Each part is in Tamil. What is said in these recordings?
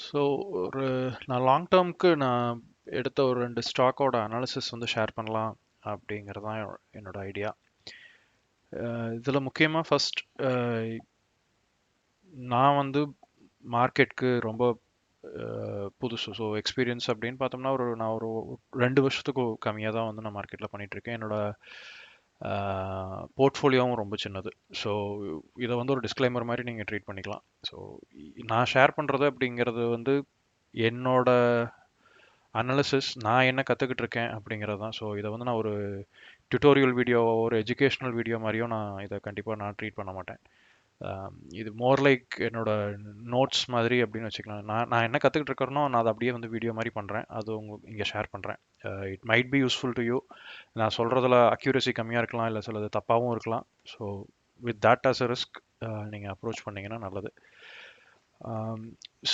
ஸோ ஒரு நான் லாங் டேர்ம்க்கு நான் எடுத்த ஒரு 2 ஸ்டாக்கோட அனாலிசிஸ் வந்து ஷேர் பண்ணலாம் அப்படிங்கிறது தான் என்னோட ஐடியா. இதில் முக்கியமாக ஃபர்ஸ்ட் நான் வந்து மார்க்கெட்க்கு ரொம்ப புதுசு. ஸோ எக்ஸ்பீரியன்ஸ் அப்படின்னு பார்த்தோம்னா நான் ஒரு 2 வருஷத்துக்கு கம்மியாக தான் வந்து நான் மார்க்கெட்டில் பண்ணிகிட்ருக்கேன். என்னோட போர்ட்ஃபோலியோவும் ரொம்ப சின்னது. ஸோ இதை வந்து ஒரு டிஸ்க்ளைமர் மாதிரி நீங்கள் ட்ரீட் பண்ணிக்கலாம். ஸோ நான் ஷேர் பண்ணுறது அப்படிங்கிறது வந்து என்னோட அனாலிசிஸ், நான் என்ன கற்றுக்கிட்டு இருக்கேன் அப்படிங்கிறது தான். ஸோ இதை வந்து நான் ஒரு டியூட்டோரியல் வீடியோ, ஒரு எஜுகேஷ்னல் வீடியோ மாதிரியும் நான் இதை கண்டிப்பாக நான் ட்ரீட் பண்ண மாட்டேன். இது மோர் லைக் என்னோட நோட்ஸ் மாதிரி அப்படின்னு வச்சுக்கலாம். நான் என்ன கற்றுக்கிட்டு இருக்கிறனோ நான் அதை அப்படியே வந்து வீடியோ மாதிரி பண்ணுறேன். அது இங்கே ஷேர் பண்ணுறேன். It might be useful to you. நான் சொல்கிறதுல அக்யூரசி கம்மியாக இருக்கலாம், இல்லை சிலது தப்பாகவும் இருக்கலாம். So with that as a risk நீங்கள் அப்ரோச் பண்ணிங்கன்னா நல்லது.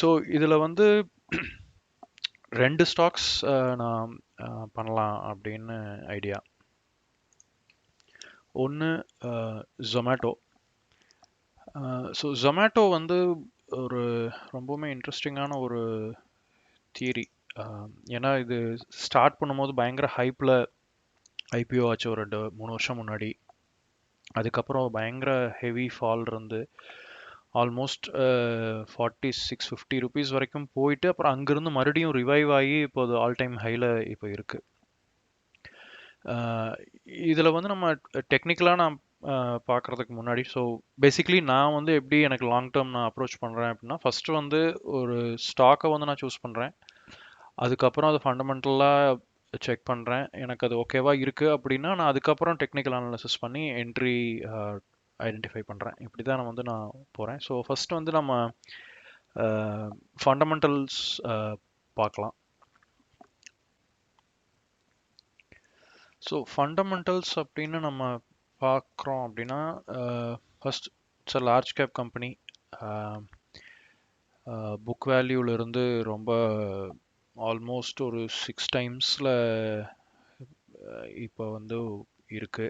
ஸோ இதில் வந்து 2 ஸ்டாக்ஸ் நான் பண்ணலாம் அப்படின்னு ஐடியா. ஒன்று ஜொமேட்டோ. ஸோ ஜொமேட்டோ வந்து ஒரு ரொம்பவுமே இன்ட்ரெஸ்டிங்கான ஒரு தியரி. ஏன்னா இது ஸ்டார்ட் பண்ணும்போது பயங்கர ஹைப்பில் ஐபிஓ ஆச்சு ஒரு 2-3 வருஷம் முன்னாடி. அதுக்கப்புறம் பயங்கர ஹெவி ஃபால் இருந்து ஆல்மோஸ்ட் 46-50 ருபீஸ் வரைக்கும் போயிட்டு அப்புறம் அங்கிருந்து மறுபடியும் ரிவைவ் ஆகி இப்போ அது ஆல் டைம் ஹையில் இப்போ இருக்கு. இதில் வந்து நம்ம டெக்னிக்கலாக நான் பார்க்குறதுக்கு முன்னாடி, ஸோ பேசிக்லி நான் வந்து எப்படி எனக்கு லாங் டேர்ம் நான் அப்ரோச் பண்ணுறேன் அப்படின்னா, ஃபஸ்ட்டு வந்து ஒரு ஸ்டாக்கை வந்து நான் சூஸ் பண்ணுறேன். அதுக்கப்புறம் அது ஃபண்டமெண்டலாக செக் பண்ணுறேன். எனக்கு அது ஓகேவா இருக்குது அப்படின்னா நான் அதுக்கப்புறம் டெக்னிக்கல் அனாலிசிஸ் பண்ணி என்ட்ரி ஐடென்டிஃபை பண்ணுறேன். இப்படி தான் நான் போகிறேன். ஸோ ஃபஸ்ட்டு வந்து நம்ம ஃபண்டமெண்டல்ஸ் பார்க்கலாம். ஸோ ஃபண்டமெண்டல்ஸ் அப்படின்னு நம்ம பார்க்குறோம் அப்படின்னா, first it's a large cap company. Book வேல்யூலேருந்து ரொம்ப ஆல்மோஸ்ட் ஒரு 6 டைம்ஸில் இப்போ வந்து இருக்கு.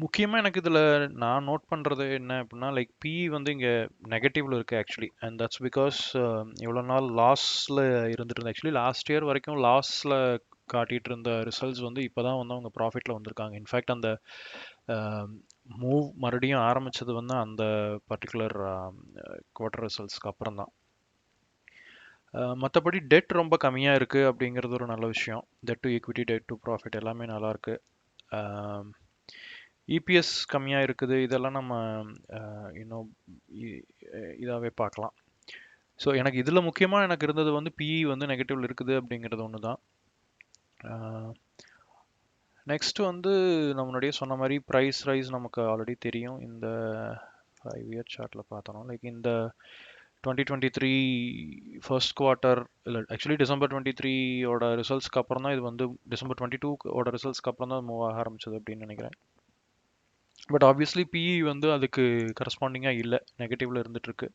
முக்கியமாக எனக்கு இதில் நான் நோட் பண்ணுறது என்ன அப்படின்னா, லைக் பிஇ வந்து இங்கே நெகட்டிவ்ல இருக்குது ஆக்சுவலி. அண்ட் தட்ஸ் பிகாஸ் இவ்வளோ நாள் லாஸில் இருந்துட்டு இருந்தது. ஆக்சுவலி லாஸ்ட் இயர் வரைக்கும் லாஸில் காட்டிகிட்டு இருந்த ரிசல்ட்ஸ் வந்து இப்போ தான் வந்து அவங்க ப்ராஃபிட்டில் வந்திருக்காங்க. இன்ஃபேக்ட் அந்த மூவ் மறுபடியும் ஆரம்பித்தது வந்து அந்த பர்டிகுலர் குவார்ட்டர் ரிசல்ட்ஸ்க்கு அப்புறம் தான். மற்றபடி டெட் ரொம்ப கம்மியாக இருக்குது அப்படிங்கிறது ஒரு நல்ல விஷயம். Debt to equity, debt to profit எல்லாமே நல்லாயிருக்கு. இபிஎஸ் கம்மியாக இருக்குது. இதெல்லாம் நம்ம இன்னும் இதாகவே பார்க்கலாம். ஸோ எனக்கு இதில் முக்கியமாக எனக்கு இருந்தது வந்து பிஇ வந்து நெகட்டிவ்ல இருக்குது அப்படிங்கிறது ஒன்று தான். நெக்ஸ்ட் வந்து நம்ம முன்னாடியே சொன்ன மாதிரி ப்ரைஸ் ரைஸ் நமக்கு ஆல்ரெடி தெரியும். இந்த 5 இயர் சார்ட்டில் பார்த்தோம். லைக் இந்த 2023 ஃபர்ஸ்ட் குவார்ட்டர், இல்லை ஆக்சுவலி டிசம்பர் 23ஓட ரிசல்ட்ஸ்க்கு அப்புறம் தான் இது வந்து டிசம்பர் 22ஓட ரிசல்ட்ஸ்க்கு அப்புறம் தான் மூவ் ஆக ஆரம்பிச்சது அப்படின்னு நினைக்கிறேன். பட் ஆப்வியஸ்லி பிஇ வந்து அதுக்கு கரஸ்பாண்டிங்காக இல்லை, நெகட்டிவ்ல இருந்துகிட்ருக்கு.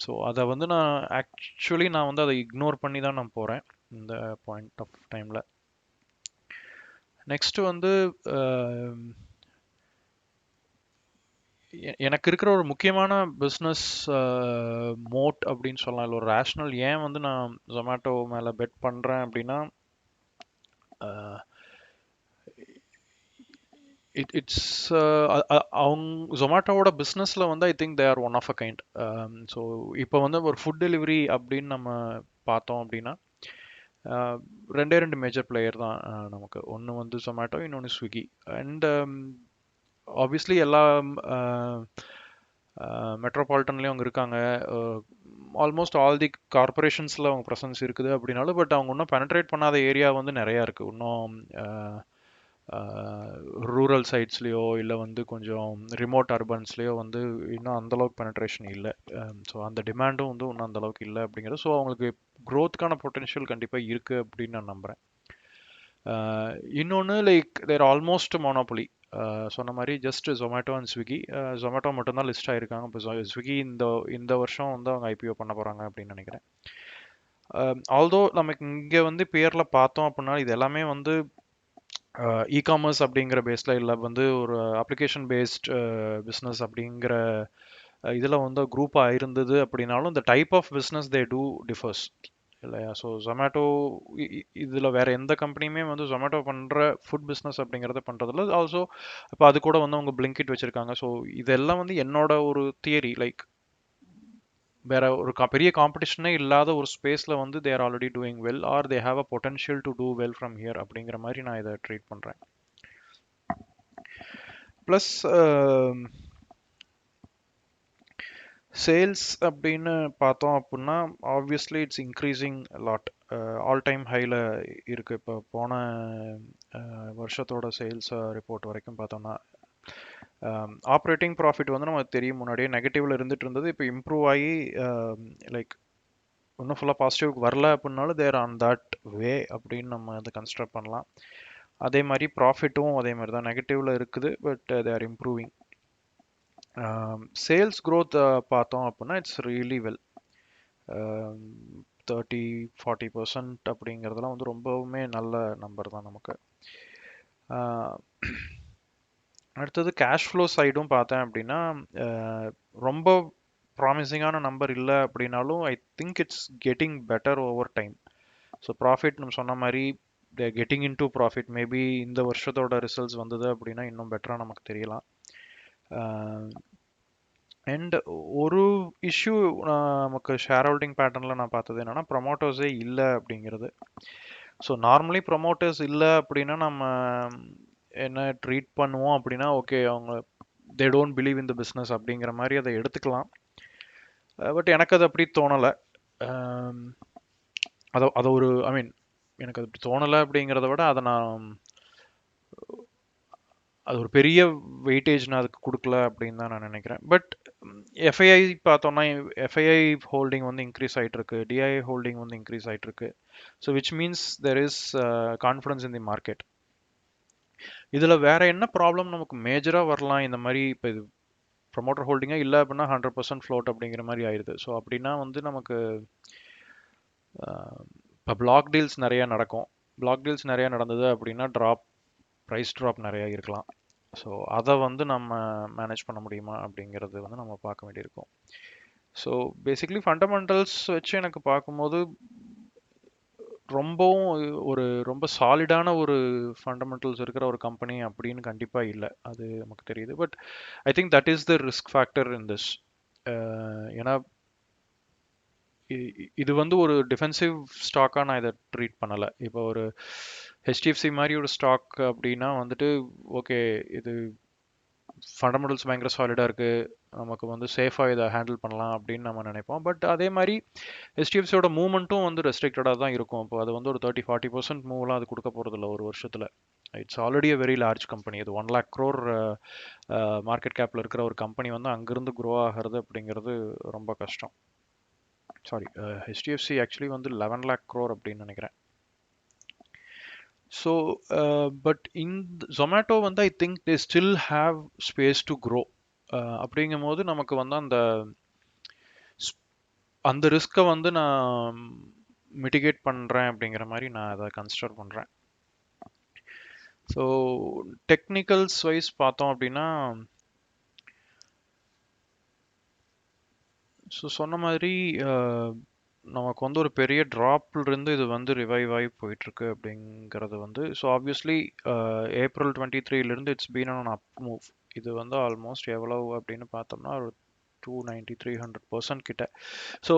ஸோ அதை வந்து நான் வந்து அதை இக்னோர் பண்ணி தான் நான் போகிறேன் இந்த பாயிண்ட் ஆஃப் டைமில். நெக்ஸ்ட் வந்து எனக்கு இருக்கிற ஒரு முக்கியமான பிஸ்னஸ் மோட் அப்படின்னு சொல்லலாம், இல்லை ஒரு ரேஷ்னல் ஏன் வந்து நான் ஜொமேட்டோ மேலே பெட் பண்ணுறேன் அப்படின்னா, இட்ஸ் அவங்க ஜொமேட்டோவோட பிஸ்னஸில் வந்து I think they are one of a kind. So இப்போ வந்து ஒரு ஃபுட் டெலிவரி அப்படின்னு நம்ம பார்த்தோம் அப்படின்னா, ரெண்டு மேஜர் பிளேயர் தான் நமக்கு. ஒன்று வந்து ஜொமேட்டோ, இன்னொன்று ஸ்விக்கி. அண்ட் ஆப்வியஸ்லி எல்லா மெட்ரோபாலிட்டன்லேயும் அவங்க இருக்காங்க. ஆல்மோஸ்ட் ஆல் தி கார்பரேஷன்ஸில் அவங்க ப்ரெசன்ஸ் இருக்குது அப்படின்னாலும், பட் அவங்க இன்னும் பெனட்ரேட் பண்ணாத ஏரியா வந்து நிறையா இருக்குது. இன்னும் ரூரல் சைட்ஸ்லேயோ இல்லை வந்து கொஞ்சம் ரிமோட் அர்பன்ஸ்லேயோ வந்து இன்னும் அந்தளவுக்கு பெனட்ரேஷன் இல்லை. ஸோ அந்த டிமாண்டும் வந்து இன்னும் அந்தளவுக்கு இல்லை அப்படிங்கிறது. ஸோ அவங்களுக்கு க்ரோத்துக்கான பொட்டென்ஷியல் கண்டிப்பாக இருக்குது அப்படின்னு நான் நம்புகிறேன். இன்னொன்று லைக் தேர் ஆல்மோஸ்ட் மோனோபொலி. சொன்ன மாதிரி just Zomato and Swiggy. Zomato மட்டும்தான் லிஸ்ட் ஆகிருக்காங்க. இப்போ ஸ்விக்கி இந்த வருஷம் வந்து அவங்க ஐபிஓ பண்ண போகிறாங்க அப்படின்னு நினைக்கிறேன். ஆல்தோ நமக்கு இங்கே வந்து பேரில் பார்த்தோம் அப்படின்னா இது எல்லாமே வந்து இ-காமர்ஸ் அப்படிங்கிற பேஸில் இல்லை, வந்து ஒரு அப்ளிகேஷன் பேஸ்ட் பிஸ்னஸ் அப்படிங்கிற இதில் வந்து குரூப்பாக இருந்தது அப்படின்னாலும் இந்த type of business they do differs இல்லையா. ஸோ ஜொமேட்டோ இதில் வேற எந்த கம்பெனியுமே வந்து ஜொமேட்டோ பண்ணுற ஃபுட் பிஸ்னஸ் அப்படிங்கிறத பண்ணுறதில்ல. ஆல்சோ இப்போ அது கூட வந்து அவங்க பிளிங்கிட் வச்சுருக்காங்க. ஸோ இதெல்லாம் வந்து என்னோட ஒரு தியரி. லைக் வேற ஒரு பெரிய காம்படிஷனே இல்லாத ஒரு ஸ்பேஸில் வந்து they're already doing well or they have a potential to do well from here அப்படிங்கிற மாதிரி நான் இதை ட்ரீட் பண்ணுறேன். ப்ளஸ் சேல்ஸ் அப்படின்னு பார்த்தோம் அப்படின்னா obviously it's increasing lot. All time ஹையில் இருக்குது. இப்போ போன வருஷத்தோட சேல்ஸ் ரிப்போர்ட் வரைக்கும் பார்த்தோம்னா ஆப்ரேட்டிங் ப்ராஃபிட் வந்து நமக்கு தெரியும் முன்னாடியே நெகட்டிவ்ல இருந்துட்டு இருந்தது. இப்போ இம்ப்ரூவ் ஆகி லைக் இன்னும் ஃபுல்லாக பாசிட்டிவ்க்கு வரல அப்படின்னாலும் தேர் ஆன் தட் வே அப்படின்னு நம்ம அதை கன்சிடர் பண்ணலாம். அதே மாதிரி ப்ராஃபிட்டும் அதே மாதிரி தான் நெகட்டிவ்ல இருக்குது, but they are improving. Sales growth பார்த்தோம் அப்படின்னா இட்ஸ் ரியலி வெல். 30-40% அப்படிங்கிறதுலாம் வந்து ரொம்பவுமே நல்ல நம்பர் தான் நமக்கு. அடுத்தது கேஷ் ஃப்ளோ சைடும் பார்த்தேன் அப்படின்னா ரொம்ப ப்ராமிசிங்கான நம்பர் இல்லை அப்படின்னாலும் I think it's getting better over time. So profit நம்ம சொன்ன மாதிரி getting in to profit maybe இந்த வருஷத்தோட ரிசல்ட்ஸ் வந்தது அப்படின்னா இன்னும் பெட்டராக நமக்கு தெரியலாம். அண்ட் ஒரு இஷ்யூ நமக்கு ஷேர் ஹோல்டிங் பேட்டர்னில் நான் பார்த்தது என்னென்னா ப்ரொமோட்டர்ஸே இல்லை அப்படிங்கிறது. ஸோ நார்மலி ப்ரொமோட்டர்ஸ் இல்லை அப்படின்னா நம்ம என்ன ட்ரீட் பண்ணுவோம் அப்படின்னா ஓகே அவங்க they don't believe in the business அப்படிங்கிற மாதிரி அதை எடுத்துக்கலாம். பட் எனக்கு அது அப்படி தோணலை. அதை ஒரு ஐ மீன் எனக்கு அது அப்படி தோணலை அப்படிங்கிறத விட அதை நான் அது ஒரு பெரிய வெயிட்டேஜ் நான் அதுக்கு கொடுக்கல அப்படின்னு தான் நான் நினைக்கிறேன். பட் எஃப்ஐஐ பார்த்தோம்னா எஃப்ஐஐ ஹோல்டிங் வந்து இன்க்ரீஸ் ஆகிட்டு இருக்கு, டிஐஐ ஹோல்டிங் வந்து இன்க்ரீஸ் ஆகிட்டு இருக்கு. So which means there is confidence in the market. இதில் வேற என்ன ப்ராப்ளம் நமக்கு மேஜராக வரலாம் இந்த மாதிரி இப்போ இது ப்ரொமோட்டர் ஹோல்டிங்காக இல்லை அப்படின்னா 100% ஃப்ளோட் அப்படிங்கிற மாதிரி ஆயிடுது. ஸோ அப்படின்னா வந்து நமக்கு இப்போ பிளாக் டீல்ஸ் நிறைய நடக்கும். பிளாக் டீல்ஸ் நிறைய நடந்தது அப்படின்னா ப்ரைஸ் ட்ராப் நிறைய இருக்கலாம். ஸோ அதை வந்து நம்ம மேனேஜ் பண்ண முடியுமா அப்படிங்கிறது வந்து நம்ம பார்க்க வேண்டியிருக்கும். ஸோ பேசிக்லி ஃபண்டமெண்டல்ஸ் வச்சு எனக்கு பார்க்கும்போது ரொம்பவும் ரொம்ப சாலிடான ஒரு ஃபண்டமெண்டல்ஸ் இருக்கிற ஒரு கம்பெனி அப்படின்னு கண்டிப்பாக இல்லை, அது நமக்கு தெரியுது. But I think that is the risk factor in this. ஏன்னா இது வந்து ஒரு டிஃபென்சிவ் ஸ்டாக்காக நான் இதை ட்ரீட் பண்ணலை. இப்போ ஒரு ஹெச்டிஎஃப்சி மாதிரி ஒரு ஸ்டாக் அப்படின்னா வந்துட்டு ஓகே இது ஃபண்டமெண்டல்ஸ் பயங்கர சாலிடாக இருக்குது, நமக்கு வந்து சேஃபாக இதை ஹேண்டில் பண்ணலாம் அப்படின்னு நம்ம நினைப்போம். பட் அதே மாதிரி ஹெச்டிஎஃப்சியோட மூவ்மெண்ட்டும் வந்து ரெஸ்ட்ரிக்டடாக தான் இருக்கும். இப்போ அது வந்து ஒரு 30-40% மூவ்லாம் அது கொடுக்க போகிறதில்ல ஒரு வருஷத்தில். It's already a very large company. அது 1 lakh crore மார்க்கெட் கேப்பில் இருக்கிற ஒரு கம்பெனி வந்து அங்கேருந்து க்ரோ ஆகிறது அப்படிங்கிறது ரொம்ப கஷ்டம். சாரி, ஹெச்டிஎஃப்சி ஆக்சுவலி வந்து 11 lakh crore அப்படின்னு நினைக்கிறேன். ஸோ பட் இந்த ஜொமேட்டோ வந்து I think they still have space to grow. அப்படிங்கும் போது நமக்கு வந்து அந்த ரிஸ்க்கை வந்து நான் மிட்டிகேட் பண்ணுறேன் அப்படிங்கிற மாதிரி நான் அதை கன்சிடர் பண்ணுறேன். ஸோ டெக்னிக்கல்ஸ் வைஸ் பார்த்தோம் அப்படின்னா ஸோ சொன்ன மாதிரி நமக்கு வந்து ஒரு பெரிய ட்ராப்லேருந்து இது வந்து ரிவைவ் ஆகி போயிட்டுருக்கு அப்படிங்கிறது வந்து so obviously April 23 it's been on up move. இது வந்து ஆல்மோஸ்ட் எவ்வளவு அப்படின்னு பார்த்தோம்னா ஒரு 290-300% கிட்ட. ஸோ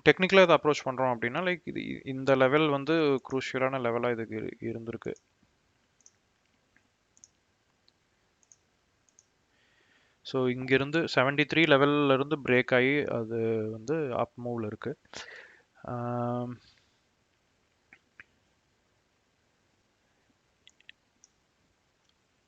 டெக்னிக்கலாக இதை அப்ரோச் பண்ணுறோம் அப்படின்னா லைக் இது இந்த லெவல் வந்து குரூஷியலான லெவலாக இதுக்கு இருந்திருக்கு. ஸோ இங்கேருந்து 73 லெவலில் இருந்து பிரேக் ஆகி அது வந்து அப் மூவில் இருக்கு.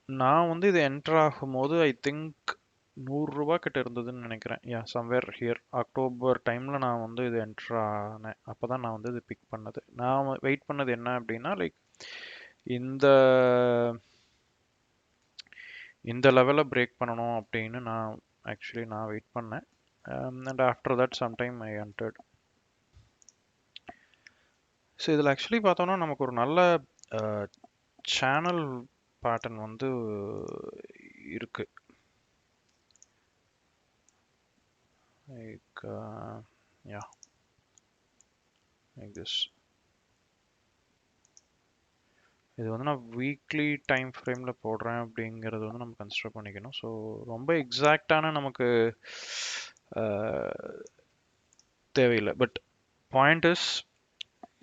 நான் வந்து இது என்டர் ஆகும்போது ஐ திங்க் 100 ரூபா கிட்ட இருந்ததுன்னு நினைக்கிறேன். சம்வேர் ஹியர் அக்டோபர் டைமில் நான் வந்து இது என்டர் ஆனேன். அப்போ தான் நான் வந்து இது பிக் பண்ணது. நான் வெயிட் பண்ணது என்ன அப்படின்னா லைக் இந்த இந்த லெவலை பிரேக் பண்ணணும் அப்படின்னு நான் வெயிட் பண்ணேன். And after that sometime I entered. So இதில் ஆக்சுவலி பார்த்தோன்னா நமக்கு ஒரு நல்ல சேனல் பேட்டர்ன் வந்து இருக்கு. Like yeah like this. இது வந்து நான் வீக்லி டைம் ஃப்ரேமில் போடுறேன் அப்படிங்கிறது வந்து நம்ம கன்சிடர் பண்ணிக்கணும். ஸோ ரொம்ப எக்ஸாக்டான நமக்கு தேவையில்லை. பட் பாயிண்ட் இஸ்,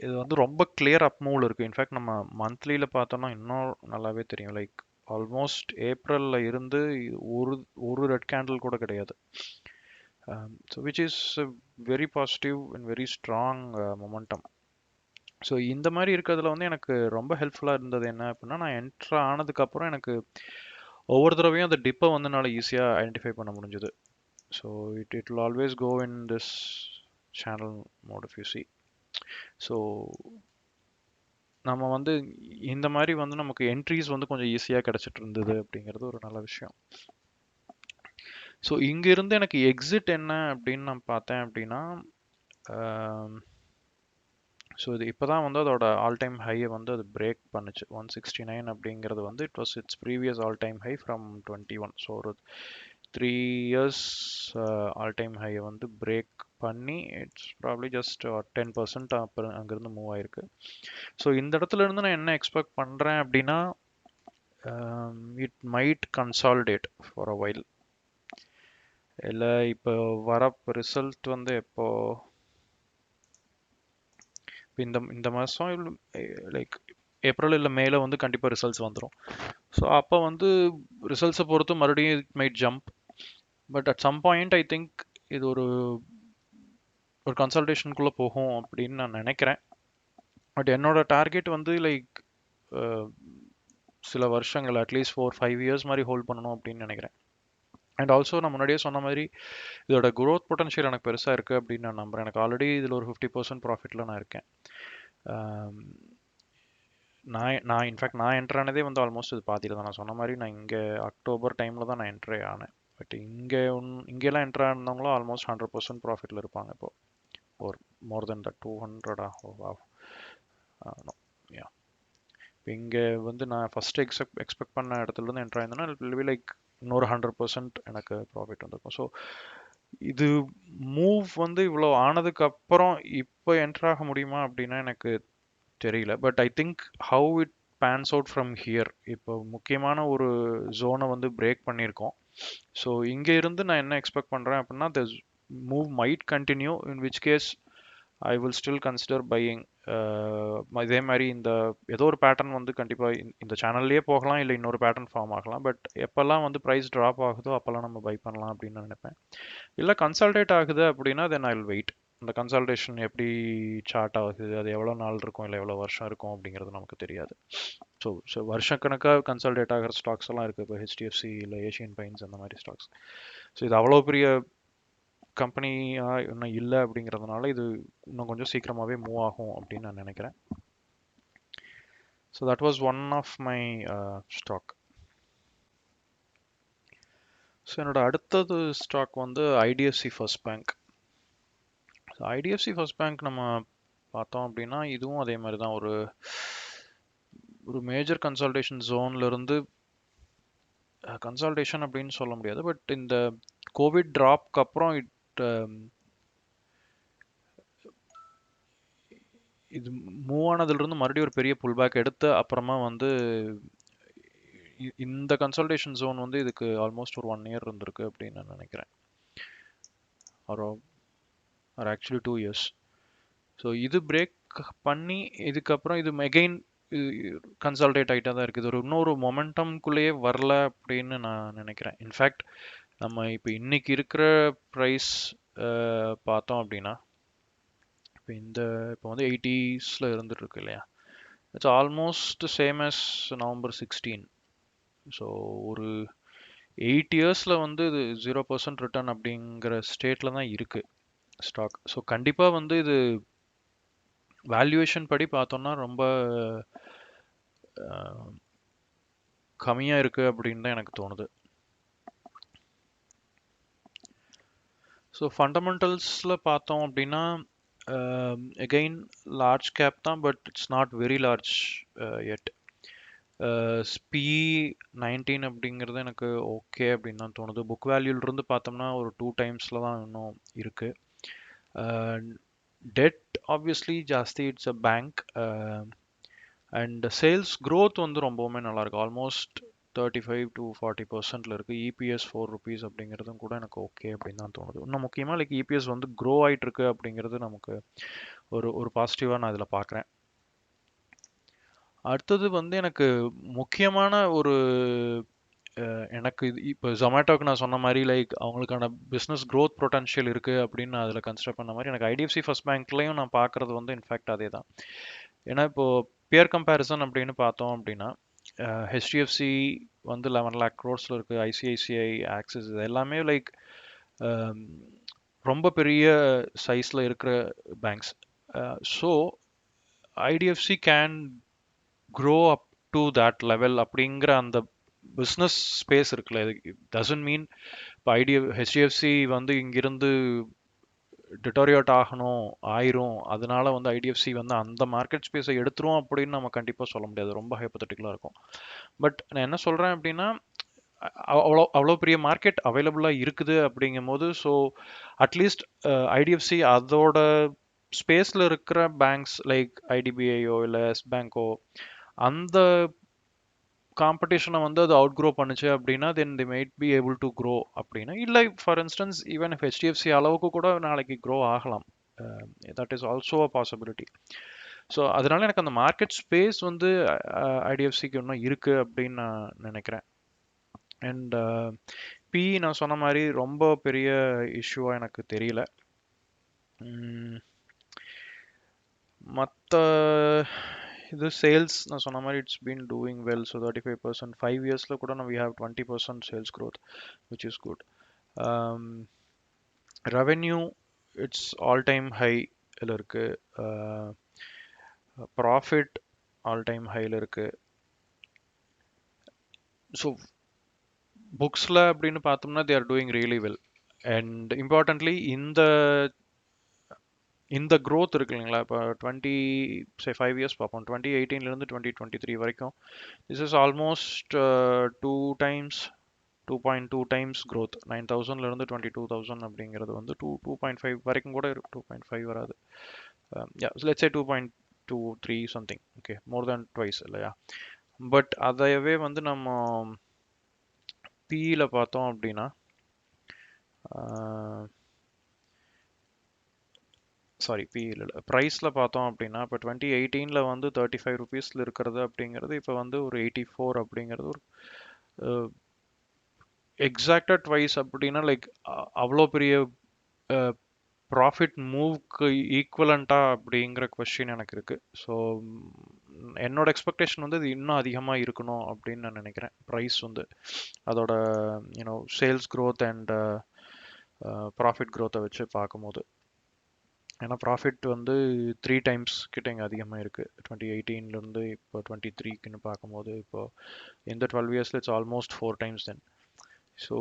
இது வந்து ரொம்ப கிளியர் அப் மூவ் இருக்கு. இன்ஃபேக்ட் நம்ம மந்த்லியில் பார்த்தோம்னா இன்னும் நல்லாவே தெரியும். லைக் ஆல்மோஸ்ட் ஏப்ரலில் இருந்து ஒரு ஒரு ரெட் கேண்டில் கூட கிடையாது. So which is very positive and very strong momentum. So இந்த மாதிரி இருக்கிறதுல வந்து எனக்கு ரொம்ப ஹெல்ப்ஃபுல்லாக இருந்தது என்ன அப்படின்னா, நான் என்ட்ரு ஆனதுக்கப்புறம் எனக்கு ஒவ்வொரு தடவையும் அந்த டிப்பை வந்து என்னால் ஈஸியாக ஐடென்டிஃபை பண்ண முடிஞ்சுது. So it will always go in this channel mode if you see. So நம்ம வந்து இந்த மாதிரி வந்து நமக்கு என்ட்ரிஸ் வந்து கொஞ்சம் ஈஸியாக கிடச்சிட்டு இருந்தது அப்படிங்கிறது ஒரு நல்ல விஷயம். ஸோ இங்கிருந்து எனக்கு எக்ஸிட் என்ன அப்படின்னு நான் பார்த்தேன் அப்படின்னா, ஸோ இது இப்போ தான் வந்து அதோட ஆல் டைம் ஹையை வந்து அது பிரேக் பண்ணுச்சு. 169 அப்படிங்கிறது வந்து it was it's previous all time high from 21. So ஒரு 3 இயர்ஸ் ஆல் டைம் ஹையை வந்து பிரேக் பண்ணி இட்ஸ் ப்ராப்ளி ஜஸ்ட் 10% அப்புறம் அங்கேருந்து மூவ் ஆயிருக்கு. ஸோ இந்த இடத்துல இருந்து நான் என்ன எக்ஸ்பெக்ட் பண்ணுறேன் அப்படின்னா, it might consolidate for a while. இல்லை இப்போ வர ரிசல்ட் வந்து எப்போ, இந்த இந்த மாதம் லைக் ஏப்ரல் இல்லை மேல வந்து கண்டிப்பாக ரிசல்ட்ஸ் வந்துடும். ஸோ அப்போ வந்து ரிசல்ட்ஸை பொறுத்து மறுபடியும் it might jump. But at some point I think இது ஒரு கன்சல்டேஷனுக்குள்ளே போகும் அப்படின்னு நான் நினைக்கிறேன். பட் என்னோட டார்கெட் வந்து லைக் சில வருஷங்கள் அட்லீஸ்ட் 4-5 இயர்ஸ் மாதிரி ஹோல்ட் பண்ணணும் அப்படின்னு நினைக்கிறேன். அண்ட் ஆல்சோ நான் முன்னாடியே சொன்ன மாதிரி இதோட growth பொட்டன்ஷியல் எனக்கு பெருசாக இருக்குது அப்படின்னு நான் நம்புகிறேன். எனக்கு ஆல்ரெடி இதில் ஒரு 50% ப்ராஃபிட்டில் நான் இருக்கேன். நான் இன்ஃபேக்ட் நான் என்ட்ரு ஆனதே வந்து ஆல்மோஸ்ட் இது பாதியில் தான். நான் சொன்ன மாதிரி நான் இங்கே அக்டோபர் டைமில் தான் நான் என்ட்ரே ஆனேன். பட் இங்கெல்லாம் என்ட்ரு ஆனவங்களும் ஆல்மோஸ்ட் 100% ப்ராஃபிட்டில் இருப்பாங்க இப்போ. ஒரு மோர் தென் த 200 யா. இப்போ இங்கே வந்து நான் ஃபஸ்ட்டு எக்ஸ்பெக்ட் பண்ண இடத்துலேருந்து என்ட்ரு ஆயிருந்தேன்னா இட் வில் லைக் இன்னொரு 100% எனக்கு ப்ராஃபிட் வந்திருக்கும். ஸோ இது மூவ் வந்து இவ்வளோ ஆனதுக்கு அப்புறம் இப்போ என்ட்ரு ஆக முடியுமா அப்படின்னா எனக்கு தெரியல. But I think how it pans out from here, இப்போ முக்கியமான ஒரு ஜோனை வந்து பிரேக் பண்ணியிருக்கோம். ஸோ இங்கே இருந்து நான் என்ன எக்ஸ்பெக்ட் பண்ணுறேன் அப்படின்னா, the move might continue, in which case I will still consider buying. இதே மாதிரி இந்த ஏதோ ஒரு பேட்டர்ன் வந்து கண்டிப்பாக இந்த சேனல்லையே போகலாம், இல்லை இன்னொரு பேட்டர்ன் ஃபார்ம் ஆகலாம். பட் எப்போல்லாம் வந்து ப்ரைஸ் ட்ராப் ஆகுதோ அப்போல்லாம் நம்ம பை பண்ணலாம் அப்படின்னு நினைப்பேன். இல்லை கன்சல்டேட் ஆகுது அப்படின்னா தென் ஐ வில் வெயிட். அந்த கன்சல்டேஷன் எப்படி சார்ட் ஆகுது, அது எவ்வளோ நாள் இருக்கும் இல்லை எவ்வளோ வருஷம் இருக்கும் அப்படிங்கிறது நமக்கு தெரியாது. ஸோ வருஷக்கணக்காக கன்சல்டேட் ஆகிற ஸ்டாக்ஸ் எல்லாம் இருக்குது. இப்போ ஹெச்டிஎஃப்சி இல்லை ஏஷியன் பெயிண்ட்ஸ் அந்த மாதிரி ஸ்டாக்ஸ். ஸோ இது அவ்வளோ பெரிய கம்பெனியாக இன்னும் இல்லை அப்படிங்கிறதுனால இது இன்னும் கொஞ்சம் சீக்கிரமாகவே மூவ் ஆகும் அப்படின்னு நான் நினைக்கிறேன். So that was one of my stock. So என்னோட அடுத்தது ஸ்டாக் வந்து IDFC First Bank. IDFC First Bank நம்ம பார்த்தோம் அப்படின்னா இதுவும் அதே மாதிரி தான் ஒரு மேஜர் கன்சல்டேஷன் ஜோன்ல இருந்து, கன்சல்டேஷன் அப்படின்னு சொல்ல முடியாது, பட் இந்த கோவிட் ட்ராப்க்கு அப்புறம் இது மூவ் ஆனதுலேருந்து மறுபடியும் ஒரு பெரிய புல் பேக் எடுத்து அப்புறமா வந்து இந்த கன்சல்டேஷன் ஜோன் வந்து இதுக்கு ஆல்மோஸ்ட் ஒரு 1 இயர் இருந்திருக்கு அப்படின்னு நான் நினைக்கிறேன். Are actually 2 years. ஸோ இது பிரேக் பண்ணி இதுக்கப்புறம் இது மெகைன் கன்சல்டேட் ஆகிட்டா தான் இருக்குது. இன்னொரு மொமெண்டம்குள்ளேயே வரல அப்படின்னு நான் நினைக்கிறேன். இன்ஃபேக்ட் நம்ம இப்போ இன்னைக்கு இருக்கிற ப்ரைஸ் பார்த்தோம் அப்படின்னா, இப்போ வந்து 80s இருந்துட்டு இருக்கு இல்லையா, it's almost same as November 16. So ஒரு 8 இயர்ஸில் வந்து இது 0% ரிட்டர்ன் அப்படிங்கிற ஸ்டேட்டில் தான் இருக்கு ஸ்டாக். ஸோ கண்டிப்பாக வந்து இது வேல்யூவேஷன் படி பார்த்தோம்னா ரொம்ப கம்மியாக இருக்கு அப்படின்னு தான் எனக்கு தோணுது. ஸோ ஃபண்டமெண்டல்ஸில் பார்த்தோம் அப்படின்னா அகெயின் லார்ஜ் கேப் தான், but it's not very large yet. P 19 அப்படிங்கிறது எனக்கு ஓகே அப்படின்னு தான் தோணுது. புக் வேல்யூலேருந்து பார்த்தோம்னா ஒரு 2 டைம்ஸில் தான் இன்னும் இருக்கு. டெட் ஆப்வியஸ்லி ஜாஸ்தி, it's a bank. And sales growth வந்து ரொம்பவுமே நல்லா இருக்கு. ஆல்மோஸ்ட் 35 to 40% இருக்கு. இபிஎஸ் ₹4 அப்படிங்கிறதும் கூட எனக்கு ஓகே அப்படின்னு தான் தோணுது. இன்னும் முக்கியமாக லைக் இபிஎஸ் வந்து க்ரோ ஆயிட்டு இருக்கு அப்படிங்கிறது நமக்கு ஒரு ஒரு பாசிட்டிவாக நான் இதில் பார்க்குறேன். அடுத்தது வந்து எனக்கு முக்கியமான ஒரு எனக்கு இது இப்போ ஜொமேட்டோக்கு நான் சொன்ன மாதிரி லைக் அவங்களுக்கான பிஸ்னஸ் growth பொட்டன்ஷியல் இருக்கு அப்படின்னு நான் அதில் கன்சிடர் பண்ண மாதிரி எனக்கு ஐடிஎஃப்சி ஃபர்ஸ்ட் பேங்க்லையும் நான் பார்க்கறது வந்து இன்ஃபேக்ட் அதே தான். ஏன்னா இப்போ பியர் கம்பேரிசன் அப்படின்னு பார்த்தோம் அப்படின்னா ஹெச்டிஎஃப்சி வந்து 11 lakh crores இருக்கு. ஐசிஐசிஐ, ஆக்சிஸ் இது எல்லாமே லைக் ரொம்ப பெரிய சைஸில் இருக்கிற banks. So IDFC can grow up to that level அப்படிங்கிற அந்த பிஸ்னஸ் ஸ்பேஸ் இருக்குல்ல. இது டசன்ட் மீன் இப்போ ஹெச்டிஎஃப்சி வந்து இங்கிருந்து டிட்டோரியோட் ஆயிரும் அதனால வந்து ஐடிஎஃப்சி வந்து அந்த மார்க்கெட் ஸ்பேஸை எடுத்துரும் அப்படின்னு நம்ம கண்டிப்பாக சொல்ல முடியாது. ரொம்ப ஹைப்போதட்டிக்கலாக இருக்கும். பட் நான் என்ன சொல்கிறேன் அப்படின்னா அவ்வளோ அவ்வளோ பெரிய மார்க்கெட் அவைலபிளாக இருக்குது அப்படிங்கும்போது ஸோ அட்லீஸ்ட் ஐடிஎஃப்சி அதோட ஸ்பேஸில் இருக்கிற பேங்க்ஸ் லைக் ஐடிபிஐயோ இல்லை எஸ் பேங்கோ அந்த காம்படிஷனை வந்து அது அவுட் க்ரோ பண்ணுச்சு அப்படின்னா then they might be able to grow அப்படின்னா. இல்லை for instance even if HDFC அளவுக்கு கூட நாளைக்கு க்ரோ ஆகலாம். That is also a possibility. So அதனால எனக்கு அந்த மார்க்கெட் ஸ்பேஸ் வந்து ஐடிஎஃப்சிக்கு இன்னும் இருக்கு அப்படின்னு நான் நினைக்கிறேன். அண்ட் பி நான் சொன்ன மாதிரி ரொம்ப பெரிய இஷ்யூவாக எனக்கு தெரியல. மற்ற இது சேல்ஸ் நான் சொன்ன மாதிரி it's been doing well. So 35% 5 இயர்ஸில் கூட we have 20% sales growth which is good. Revenue it's all time ஹையில் இருக்கு. ப்ராஃபிட் ஆல் டைம் ஹையில் இருக்கு. ஸோ புக்ஸில் அப்படின்னு பார்த்தோம்னா they are doing really well. And importantly இந்த growth இருக்கு இல்லைங்களா. இப்போ 5 இயர்ஸ் பார்ப்போம். 2018லேருந்து 2023 வரைக்கும் this is almost 2 times 2.2 times growth. 9,000லேருந்து 22,000 அப்படிங்கிறது வந்து 2.5 வரைக்கும் கூட இருக்கு. 2.5 வராது. Let's say 2.23 something. Okay, more than twice இல்லையா. பட் அதையவே வந்து நம்ம பிஇல பார்த்தோம் அப்படின்னா பிஇல இல்லை ப்ரைஸில் பார்த்தோம் அப்படின்னா இப்போ 2018ல் வந்து ₹35 இருக்கிறது அப்படிங்கிறது இப்போ வந்து ஒரு 84 அப்படிங்கிறது ஒரு எக்ஸாக்டாக ட்வைஸ் அப்படின்னா லைக் அவ்வளோ பெரிய ப்ராஃபிட் மூவ்க்கு ஈக்குவலண்டா அப்படிங்கிற கொஸ்டின் எனக்கு இருக்கு. ஸோ என்னோட எக்ஸ்பெக்டேஷன் வந்து இது இன்னும் அதிகமாக இருக்கணும் அப்படின்னு நான் நினைக்கிறேன். ப்ரைஸ் வந்து அதோட சேல்ஸ் growth அண்ட் ப்ராஃபிட் growth-ஐ வச்சு பார்க்கும்போது. ஏன்னா ப்ராஃபிட் வந்து 3 times கிட்ட இங்கே அதிகமாக இருக்குது. 2018லேருந்து இப்போ 23க்குன்னு பார்க்கும்போது இப்போ இந்த 12 இயர்ஸில் it's almost 4 times then. So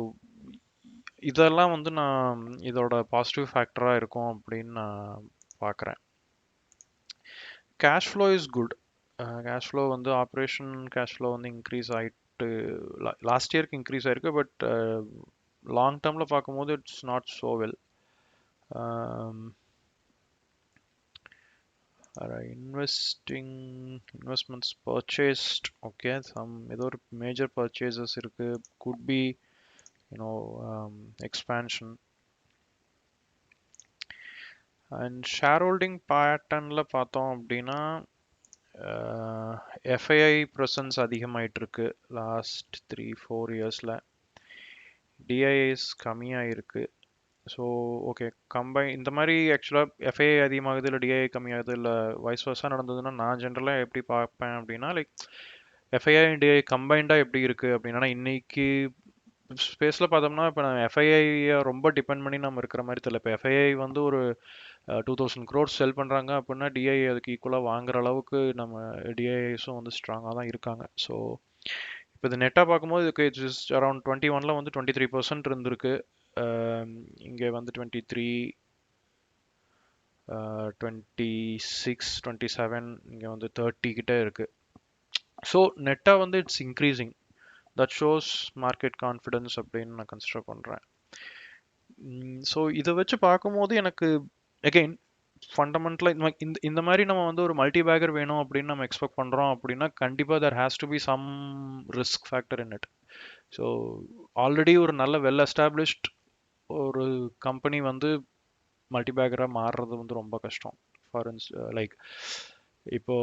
இதெல்லாம் வந்து நான் இதோட பாசிட்டிவ் ஃபேக்டராக இருக்கும் அப்படின்னு நான் பார்க்குறேன். Cash flow is good. Cash flow வந்து ஆப்ரேஷன் கேஷ் ஃப்ளோ வந்து இன்க்ரீஸ் ஆகிட்டு லாஸ்ட் இயருக்கு இன்க்ரீஸ் ஆகிருக்கு. பட் லாங் டேர்மில் பார்க்கும்போது it's not so well. Investments purchased okay, ஏதோ ஒரு மேஜர் பர்ச்சேசஸ் இருக்கு. Could be expansion. And share holding பேட்டர்னில் பார்த்தோம் அப்படின்னா எஃப்ஐஐ ப்ரெசன்ஸ் அதிகமாயிட்டு இருக்கு லாஸ்ட் 3-4 இயர்ஸில். டிஐஎஸ் கம்மியாக இருக்கு. ஸோ ஓகே, இந்த மாதிரி ஆக்சுவலாக எஃப்ஐஐ அதிகமாகுது இல்லை டிஐஐ கம்மியாகுது இல்லை வைஸ் வர்ஸாக நடந்ததுன்னா நான் ஜென்ரலாக எப்படி பார்ப்பேன் அப்படின்னா லைக் எஃப்ஐஐ அண்ட் டிஐ கம்பைண்டாக எப்படி இருக்குது அப்படின்னா இன்னைக்கு ஸ்பேஸில் பார்த்தோம்னா இப்போ நம்ம எஃப்ஐஐயை ரொம்ப டிபெண்ட் பண்ணி நம்ம இருக்கிற மாதிரி தெரியல. இப்போ எஃப்ஐஐ வந்து ஒரு 2,000 crores செல் பண்ணுறாங்க அப்படின்னா டிஐ அதுக்கு ஈக்குவலாக வாங்குற அளவுக்கு நம்ம டிஐஎஸும் வந்து ஸ்ட்ராங்காக தான் இருக்காங்க. ஸோ இப்போ இது நெட்டாக பார்க்கும்போது இதுக்கு இட்ஸ் அரௌண்ட் 21ல் வந்து 23% இருந்திருக்கு. இங்கே வந்து 23, 26, 27, இங்கே வந்து 30 கிட்ட இருக்கு. ஸோ நெட்டாக வந்து it's increasing. That shows market confidence அப்படின்னு நான் கன்சிடர் பண்ணுறேன். ஸோ இதை வச்சு பார்க்கும்போது எனக்கு அகெயின் ஃபண்டமெண்டலாக இந்த இந்த மாதிரி நம்ம வந்து ஒரு மல்டி பேக்கர் வேணும் அப்படின்னு நம்ம எக்ஸ்பெக்ட் பண்ணுறோம் அப்படின்னா கண்டிப்பாக there has to be some risk factor in it. So already ஒரு நல்ல வெல் எஸ்டாப்ளிஷ்ட் ஒரு கம்பெனி வந்து மல்டி பேக்கராக மாறுறது வந்து ரொம்ப கஷ்டம். ஃபார் லைக் இப்போ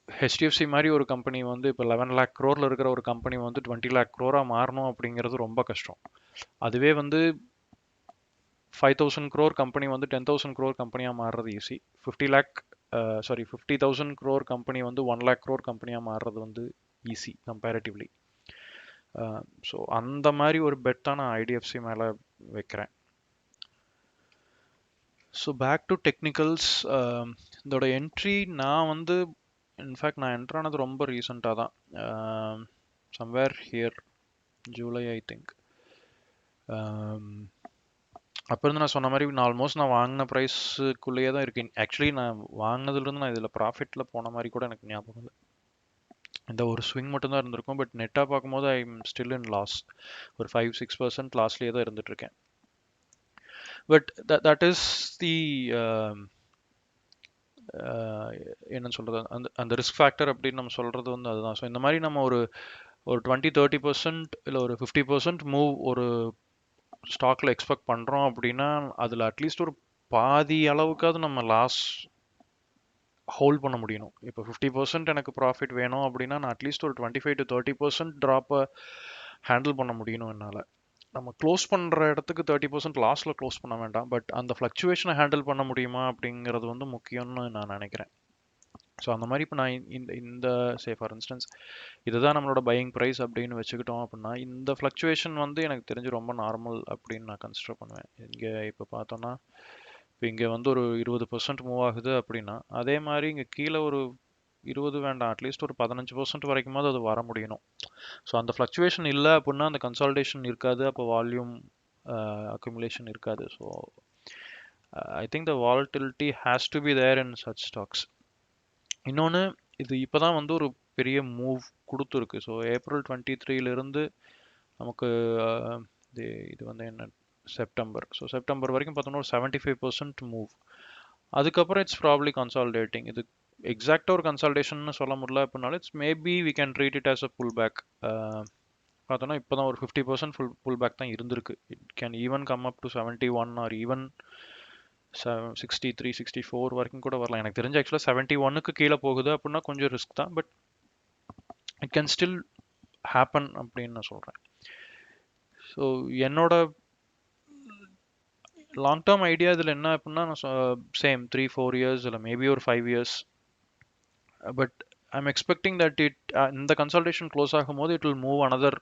ஹெச்டிஎஃப்சி மாதிரி ஒரு கம்பெனி வந்து இப்போ 11 லேக் க்ரோரில் இருக்கிற ஒரு கம்பெனி வந்து 20 லேக் க்ரோராக மாறணும் அப்படிங்கிறது ரொம்ப கஷ்டம். அதுவே வந்து 5,000 crore கம்பெனி வந்து 10,000 crore கம்பெனியாக மாறுறது ஈஸி. 50,000 crore கம்பெனி வந்து 1 lakh crore கம்பெனியாக மாறுறது வந்து ஈஸி கம்பேரிட்டிவ்லி. ஸோ அந்த மாதிரி ஒரு பெட் தான் நான் ஐடிஎஃப்சி மேலே வைக்கிறேன். So back to technicals. இதோட என்ட்ரி நான் வந்து இன்ஃபேக்ட் நான் என்ட்ரு ஆனது ரொம்ப ரீசெண்டாக தான், somewhere here July I think. அப்போ இருந்து நான் சொன்ன மாதிரி நான் ஆல்மோஸ்ட் நான் வாங்கின ப்ரைஸுக்குள்ளேயே தான் இருக்கேன். ஆக்சுவலி நான் வாங்கினதுலேருந்து நான் இதில் ப்ராஃபிட்டில் போன மாதிரி கூட எனக்கு ஞாபகம் இல்லை. இந்த ஒரு ஸ்விங் மட்டும்தான் இருந்திருக்கும். பட் நெட்டாக பார்க்கும்போது I am still in loss. ஒரு 5-6% லாஸ்லேயே தான் இருந்துகிட்ருக்கேன். பட் தட் இஸ் தி என்னன்னு சொல்கிறது, அந்த அந்த ரிஸ்க் ஃபேக்டர் அப்படின்னு நம்ம சொல்கிறது வந்து அதுதான். ஸோ இந்த மாதிரி நம்ம ஒரு 20-30% இல்லை ஒரு 50% மூவ் ஒரு ஸ்டாக்ல எக்ஸ்பெக்ட் பண்ணுறோம் அப்படின்னா அதில் அட்லீஸ்ட் ஒரு பாதி அளவுக்காவது நம்ம லாஸ் ஹோல்ட் பண்ண முடியணும். இப்போ 50% எனக்கு ப்ராஃபிட் வேணும் அப்படின்னா நான் அட்லீஸ்ட் ஒரு 25-30% ட்ராப்பை ஹேண்டில் பண்ண முடியணும் என்னால். நம்ம க்ளோஸ் பண்ணுற இடத்துக்கு 30% லாஸில் க்ளோஸ் பண்ண வேண்டாம், பட் அந்த ஃப்ளக்சுவேஷனை ஹேண்டில் பண்ண முடியுமா அப்படிங்கிறது வந்து முக்கியம்னு நான் நினைக்கிறேன். ஸோ அந்த மாதிரி இப்போ நான் இந்த இந்த சே ஃபார் இன்ஸ்டன்ஸ் இதுதான் நம்மளோட பையிங் ப்ரைஸ் அப்படின்னு வச்சுக்கிட்டோம் அப்படின்னா இந்த ஃப்ளக்சுவேஷன் வந்து எனக்கு தெரிஞ்சு ரொம்ப நார்மல் அப்படின்னு நான் கன்சிடர் பண்ணுவேன். இங்கே இப்போ பார்த்தோன்னா இப்போ இங்கே வந்து ஒரு 20% மூவ் ஆகுது அப்படின்னா அதே மாதிரி இங்கே கீழே ஒரு 20 வேண்டாம், அட்லீஸ்ட் ஒரு 15% வரைக்குமாவது அது வர முடியணும். ஸோ அந்த ஃப்ளக்சுவேஷன் இல்லை அப்படின்னா அந்த கன்சால்டேஷன் இருக்காது, அப்போ வால்யூம் அக்குமுலேஷன் இருக்காது. So I think the volatility has to be there in such stocks. இன்னொன்று, இது இப்போ தான் வந்து ஒரு பெரிய மூவ் கொடுத்துருக்கு. ஸோ April 23 நமக்கு இது இது வந்து என்ன செப்டம்பர். ஸோ செப்டம்பர் வரைக்கும் பார்த்தோம்னா ஒரு 75% மூவ். அதுக்கப்புறம் இட்ஸ் ப்ராப்ளி கன்சால்டேட்டிங். இது எக்ஸாக்டாக ஒரு கன்சால்டேஷன் சொல்ல முடியல அப்படின்னாலும் it's maybe we can treat it as a pullback. பார்த்தோன்னா இப்போ தான் ஒரு 50% புல் பேக் தான் இருந்திருக்கு. It can even come up to 71 or even 63-64 வரைக்கும் கூட வரலாம். எனக்கு தெரிஞ்ச ஆக்சுவலாக 71க்கு கீழே போகுது அப்படின்னா கொஞ்சம் ரிஸ்க் தான், but it can still happen அப்படின்னு நான் சொல்கிறேன். ஸோ என்னோட லாங் டேர்ம் ஐடியா இதில் என்ன அப்படின்னா சேம் 3-4 இயர்ஸ் இல்லை மேபி ஒரு 5 years. But I'm expecting that இந்த கன்சல்டேஷன் க்ளோஸ் ஆகும்போது இட் வில் மூவ் அனதர்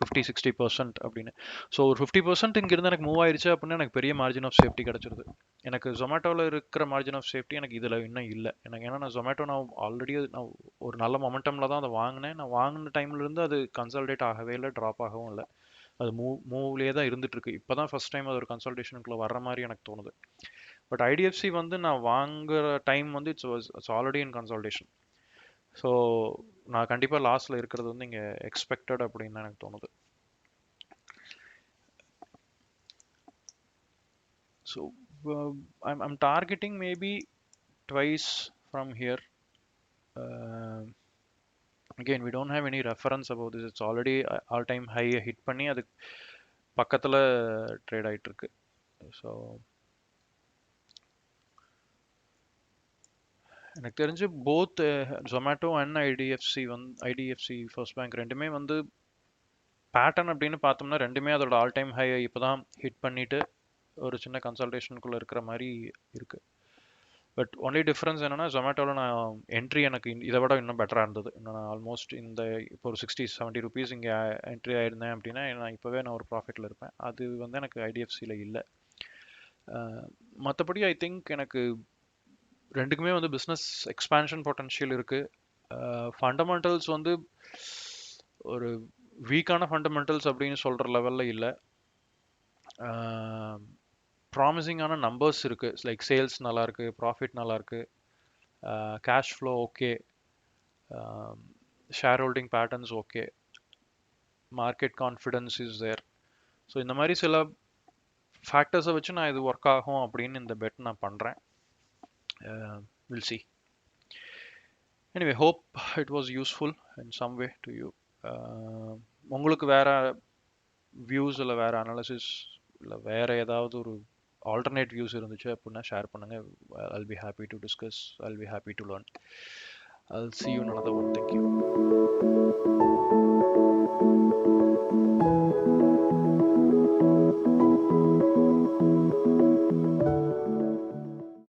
50-60% அப்படின்னு. ஸோ ஒரு 50% இங்கிருந்து எனக்கு மூவ் ஆயிடுச்சு அப்படின்னா எனக்கு பெரிய மார்ஜின் ஆஃப் சேஃப்டி கிடச்சிருது. எனக்கு ஜொமேட்டோவில் இருக்கிற மார்ஜின் ஆஃப் சேஃப்டி எனக்கு இதில் இன்னும் இல்லை. எனக்கு ஏன்னா நான் ஜொமேட்டோ நான் ஆல்ரெடி நான் ஒரு நல்ல மொமெண்டமில் தான் அதை வாங்கினேன். நான் வாங்கின டைம்லேருந்து அது கன்சல்டேட் ஆகவே இல்லை, ட்ராப் ஆகவும் இல்லை. அது மூவ்லேயே தான் இருந்துகிட்ருக்கு. இப்போ தான் ஃபஸ்ட் டைம் அது ஒரு கன்சல்டேஷனுக்குள்ளே வர்ற மாதிரி எனக்கு தோணுது. பட் ஐடிஎஃப்சி வந்து நான் வாங்குற டைம் வந்து it's already in consultation. So நான் கண்டிப்பாக லாஸில் இருக்கிறது வந்து இங்கே எக்ஸ்பெக்டட் அப்படின்னு எனக்கு தோணுது. So I'm targeting maybe twice from here. Again, we don't have any reference about this. It's already all time high hit பண்ணி அது பக்கத்தில் ட்ரேட் ஆகிட்டு இருக்கு. ஸோ எனக்கு தெரிஞ்சு both Zomato and IDFC First bank ரெண்டுமே வந்து பேட்டர்ன் அப்படின்னு பார்த்தோம்னா ரெண்டுமே அதோட ஆல் டைம் ஹை இப்போ தான் ஹிட் பண்ணிட்டு ஒரு சின்ன கன்சல்டேஷனுக்குள்ளே இருக்கிற மாதிரி இருக்குது. பட் ஒன்லி டிஃப்ரென்ஸ் என்னன்னா ஜொமேட்டோவில் நான் என்ட்ரி எனக்கு இதை விட இன்னும் பெட்டராக இருந்தது. இன்னும் நான் ஆல்மோஸ்ட் இந்த இப்போ ஒரு 60-70 ருபீஸ் இங்கே என்ட்ரி ஆயிருந்தேன் அப்படின்னா நான் இப்போவே நான் ஒரு ப்ராஃபிட்டில் இருப்பேன். அது வந்து எனக்கு ஐடிஎஃப்சியில் இல்லை. மற்றபடி ஐ திங்க் எனக்கு ரெண்டுக்குமே வந்து பிஸ்னஸ் எக்ஸ்பேன்ஷன் பொட்டன்ஷியல் இருக்குது. ஃபண்டமெண்டல்ஸ் வந்து ஒரு வீக்கான ஃபண்டமெண்டல்ஸ் அப்படின்னு சொல்கிற லெவலில் இல்லை. ப்ராமிசிங்கான நம்பர்ஸ் இருக்குது. லைக் சேல்ஸ் நல்லாயிருக்கு, ப்ராஃபிட் நல்லாயிருக்கு, cash flow okay. Share holding patterns okay, market confidence is there. So இந்த மாதிரி சில ஃபேக்டர்ஸை வச்சு நான் இது ஒர்க் ஆகும் அப்படின்னு இந்த பெட் நான் பண்ணுறேன். Will see. Anyway hope it was useful in some way to you. உங்களுக்கு வேற வியூஸ் இல்லை வேற அனாலிசிஸ் இல்லை வேற ஏதாவது ஒரு ஆல்டர்னேட் வியூஸ் இருந்துச்சு அப்படின்னா ஷேர் பண்ணுங்க. I'll be happy to discuss. I'll be happy to learn. I'll see you in another one. Thank you.